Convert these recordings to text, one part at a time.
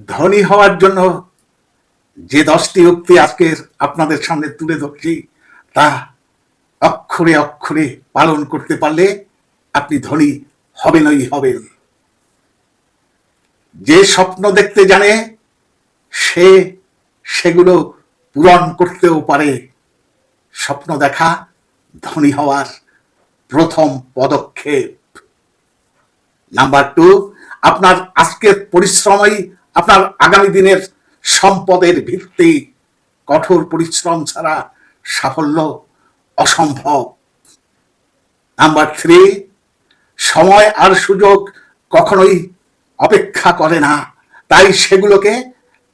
ধনী হওয়ার জন্য যে 10টি উক্তি আজকে আপনাদের সামনে তুলে ধরছি তা অক্ষরে অক্ষরে পালন করতে পারলে আপনি ধনী হবেনই হবেন। যে স্বপ্ন দেখতে জানে সে সেগুলো পূরণ করতেও পারে। স্বপ্ন দেখা ধনী হওয়ার প্রথম পদক্ষেপ। নাম্বার 2, আপনার আজকের পরিশ্রমই আপনার আগামী দিনের সম্পদের ভিত্তি। কঠোর পরিশ্রম ছাড়া সাফল্য অসম্ভব। নাম্বার 3, সময় আর সুযোগ কখনোই অপেক্ষা করে না, তাই সেগুলোকে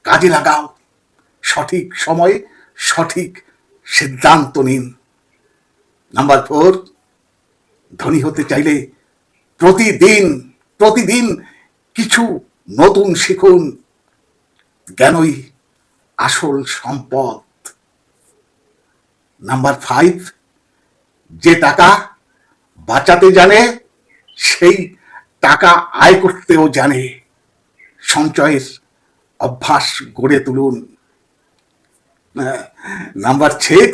কাজে লাগাও। সঠিক সময়ে সঠিক সিদ্ধান্ত নিন। নাম্বার 4, ধনী হতে চাইলে প্রতিদিন কিছু নতুন শিখুন। জ্ঞানই আসল সম্পদ। নাম্বার 5, যে টাকা বাঁচাতে জানে সেই টাকা আয় করতেও জানে। সঞ্চয়ের অভ্যাস গড়ে তুলুন। নাম্বার 6,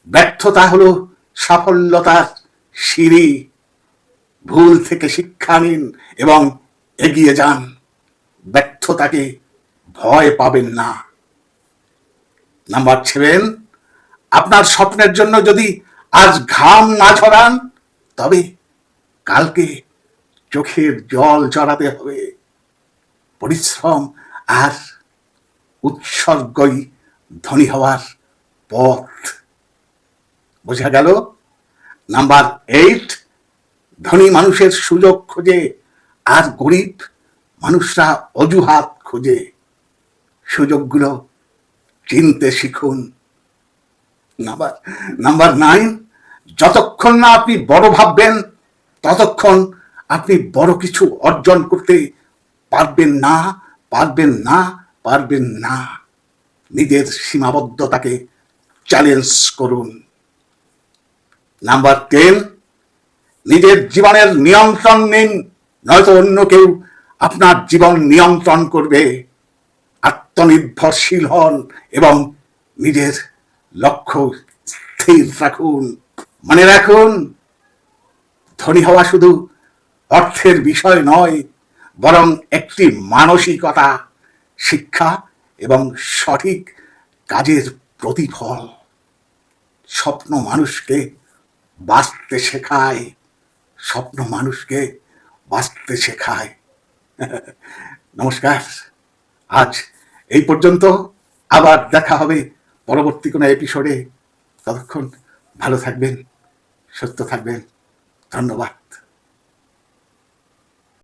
ব্যর্থতা হলো সাফল্যতার সিঁড়ি। ভুল থেকে শিক্ষা নিন এবং এগিয়ে যান। ব্যর্থতাকে ভয় পাবেন না। নাম্বার 7, আপনার স্বপ্নের জন্য যদি আজ ঘাম না ঝরান তবে কালকে চোখের জল ঝরাতে হবে। পরিশ্রম আর উৎসর্গই ধনী হওয়ার পথ। বোঝা গেল? নাম্বার 8, ধনী মানুষের সুযোগ খোঁজে আর গরিব মানুষরা অজুহাত খোঁজে। সুযোগগুলো চিনতে শিখুন। নাম্বার 9, যতক্ষণ না আপনি বড় ভাববেন ততক্ষণ আপনি বড় কিছু অর্জন করতে পারবেন না। নিজের সীমাবদ্ধতাকে চ্যালেঞ্জ করুন। নাম্বার 10, নিজের জীবনের নিয়ন্ত্রণ নিন, নয়তো অন্য কেউ আপনার জীবন নিয়ন্ত্রণ করবে। আত্মনির্ভরশীল হন এবং নিজের লক্ষ্য স্থির রাখুন। মনে রাখুন, ধনী হওয়া শুধু অর্থের বিষয় নয়, বরং একটি মানসিকতা, শিক্ষা এবং সঠিক কাজের প্রতিফল। স্বপ্ন মানুষকে বাঁচতে শেখায়। নমস্কার, আজ এই পর্যন্ত। আবার দেখা হবে পরবর্তী কোনো এপিসোডে। ততক্ষণ ভালো থাকবেন, সুস্থ থাকবেন। ধন্যবাদ।